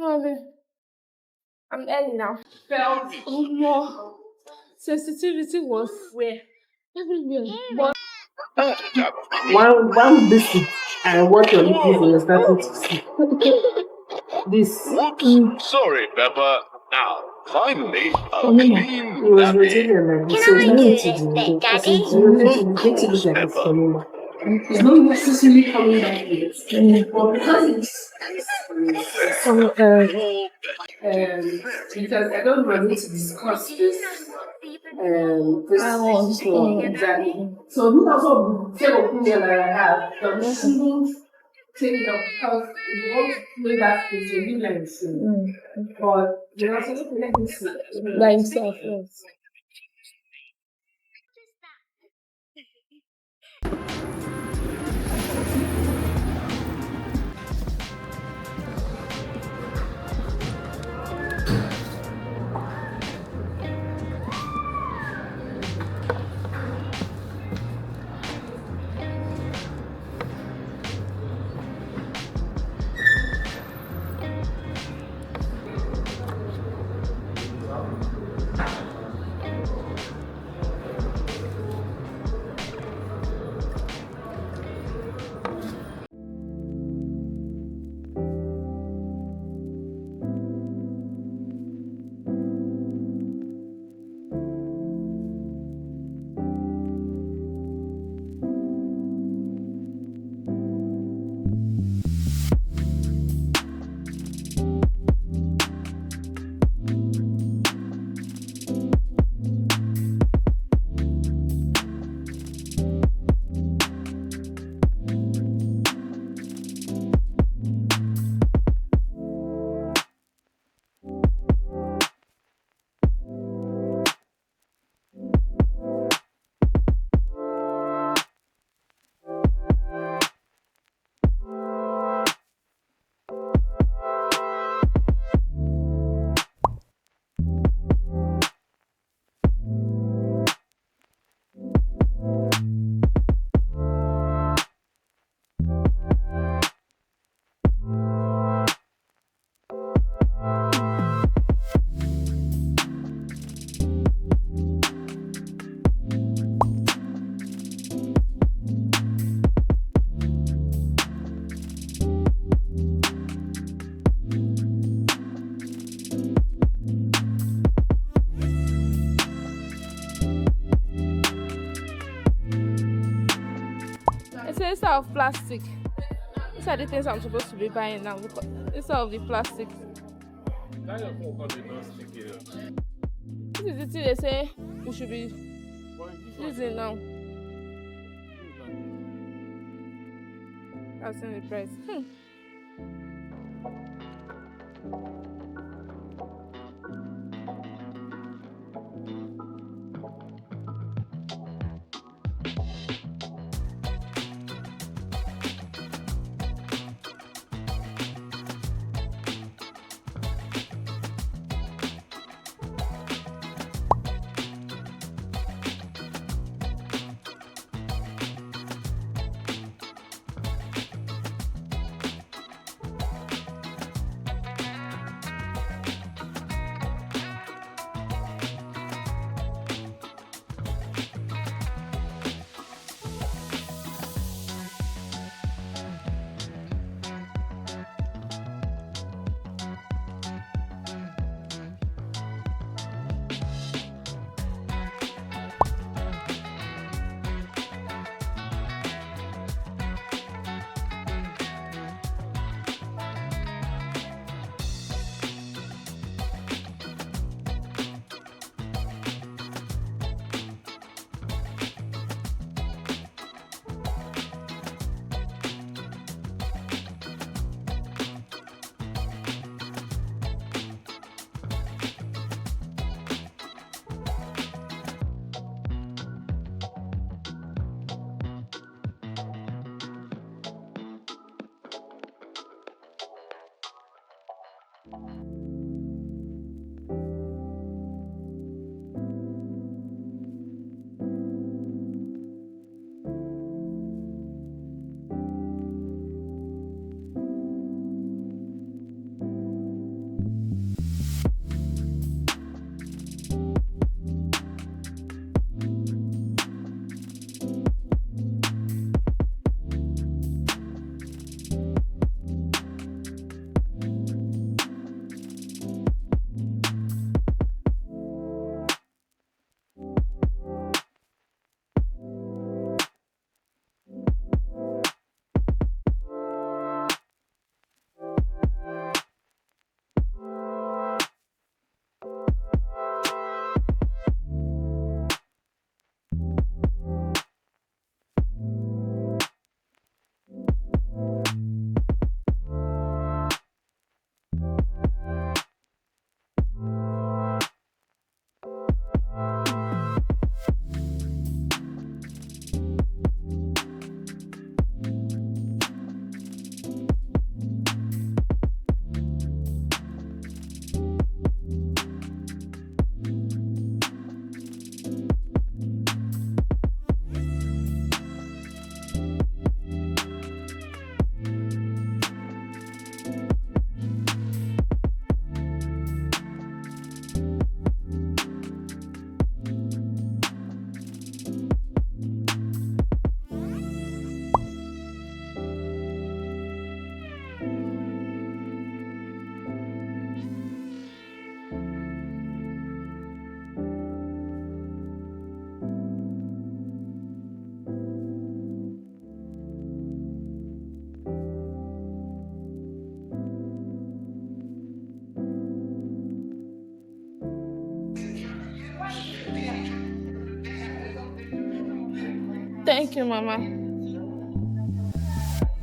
I'm early now. Felt more sensitivity was where everywhere. But One basic and what you're looking for, you're starting to see. This. Whoops, sorry, Peppa. Now, finally, I'll clean It was that rotated like this, so it's not need to do it. Because it's rotated, it makes it look like it's coming back. It's not necessarily coming back yet. But because it's because I don't want to discuss this this one exactly. So this also the opinion that I have. The shouldn't take the because if you want to play that space, you need like soon. But you know, so let me see. by himself, yes. It's instead of plastic. These are the things I'm supposed to be buying now because instead of the plastic. This is the thing they say we should be using now. I've seen the price. Thank you, Mama.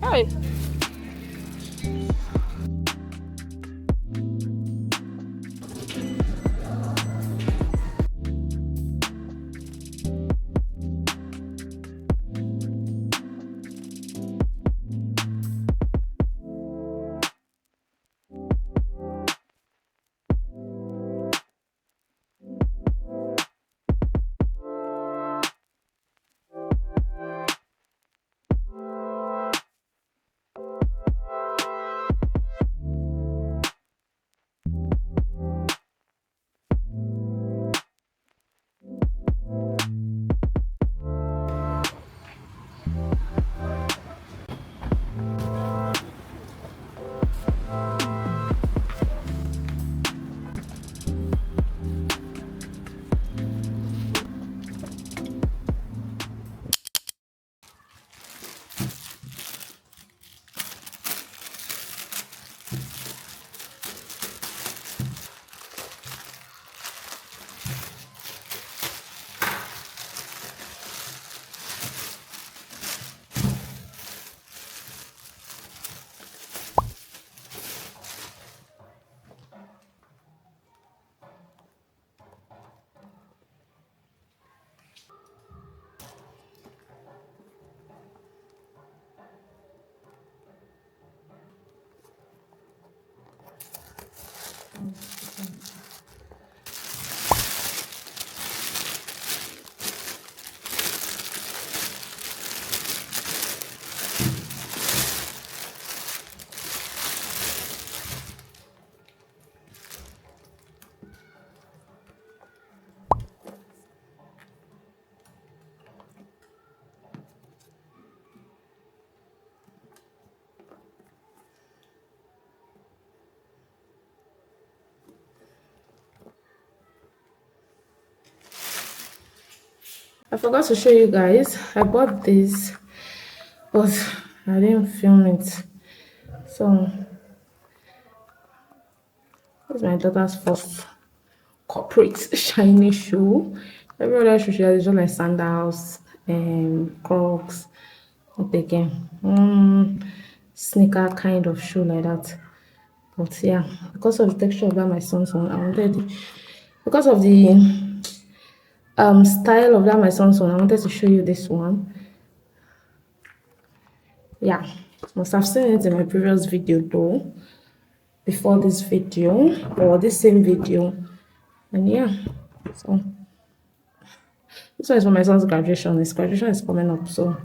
Hey. I forgot to show you guys. I bought this, but I didn't film it. So this is my daughter's first corporate shiny shoe. Every other shoe she has is just like sandals and Crocs. What again? Sneaker kind of shoe like that. But yeah, because of the texture of that my son's one, I wanted because of the style of that my son's one, I wanted to show you this one. Yeah, must have seen it in my previous video though, before this video or this same video. And yeah, so this one is for my son's graduation. His graduation is coming up. So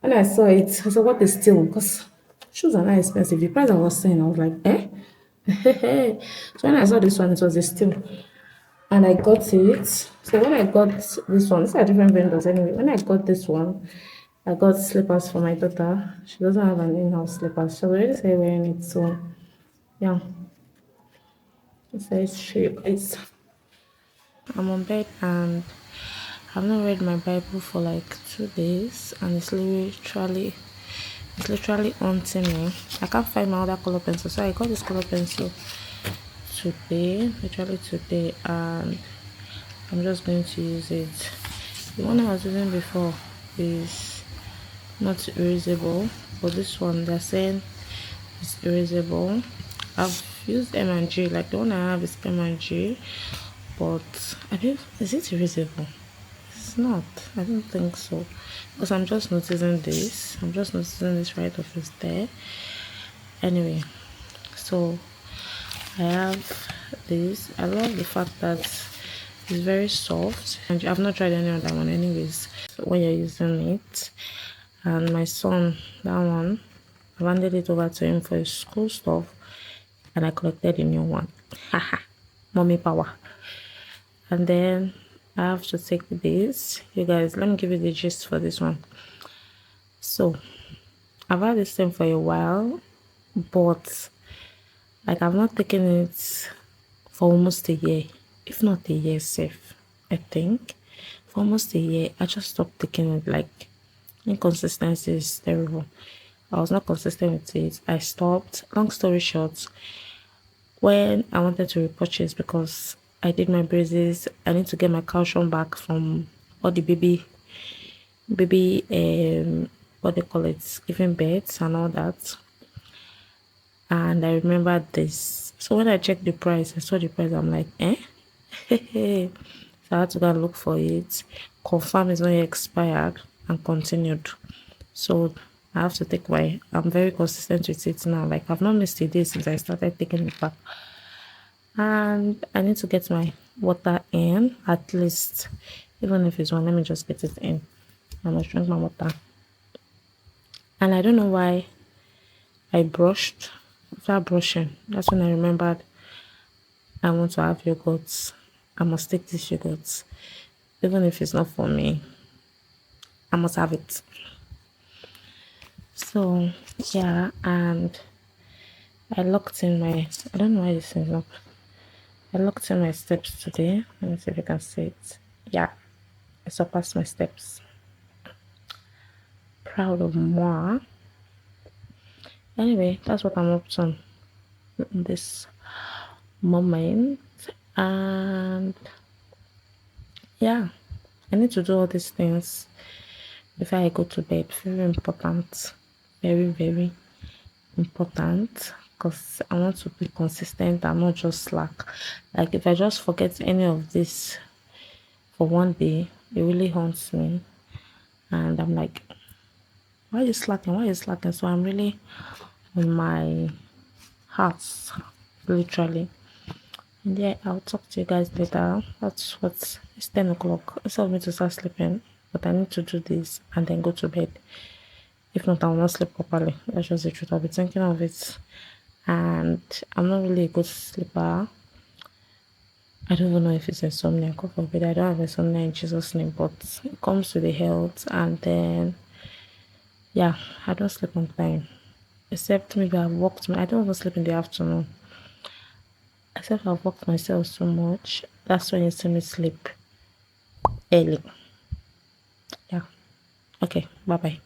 when I saw it, I said, what is still? Because shoes are not expensive. The price I was saying, I was like, eh? So when I saw this one, it was a steal. And I got it. So when I got this one, these are different vendors anyway. When I got this one, I got slippers for my daughter. She doesn't have an in-house slippers. So I already started wearing it. So yeah. Let's show you guys. I'm on bed and I've not read my Bible for like 2 days, and it's literally haunting me. I can't find my other color pencil, so I got this color pencil today, literally today, and I'm just going to use it. The one I was using before is not erasable, but this one they're saying is erasable. I've used M&G, like the one I have is M&G, but I think, is it erasable? It's not. I don't think so, because I'm just noticing this. Right off is there. Anyway, so I have this. I love the fact that it's very soft, and I've not tried any other one anyways. So when you're using it, and my son, that one, I've handed it over to him for his school stuff, and I collected a new one. Haha, mommy power. And then I have to take this. You guys, let me give you the gist for this one. So I've had this thing for a while, but like I've not taken it for almost a year, if not a year safe. I think for almost a year I just stopped taking it. Like, inconsistency is terrible. I was not consistent with it. I stopped. Long story short, when I wanted to repurchase, because I did my braces, I need to get my calcium back from all the baby what they call it, giving birth and all that. And I remembered this. So when I checked the price, I saw the price, I'm like, eh? So I had to go and look for it, confirm it's not yet expired, and continued. So I have to take I'm very consistent with it now. Like I've not missed a day since I started taking it back. And I need to get my water in at least, even if it's one, let me just get it in. I must drink my water. And I don't know why I brushed. After brushing, that's when I remembered I want to have yogurt. I must take this yogurt. Even if it's not for me, I must have it. So yeah, and I locked in my, I don't know why this is up. I locked in my steps today. Let me see if you can see it. Yeah, I surpassed my steps. Proud of moi. Anyway, that's what I'm up to in this moment. And yeah, I need to do all these things before I go to bed. Very important. Very, very important. Because I want to be consistent and not just slack. Like if I just forget any of this for one day, it really haunts me. And I'm like, why are you slacking? Why are you slacking? So I'm really on my heart, literally. And yeah, I'll talk to you guys later. That's what it's 10 o'clock. It's of me to start sleeping, but I need to do this and then go to bed. If not, I will not sleep properly. That's just the truth. I'll be thinking of it. And I'm not really a good sleeper. I don't even know if it's insomnia. God forbid, I don't have insomnia in Jesus' name, but it comes to the health. And then, yeah, I don't sleep on time. Except maybe I've worked. I don't even sleep in the afternoon. Except I've worked myself so much. That's when you see me sleep early. Yeah. Okay. Bye bye.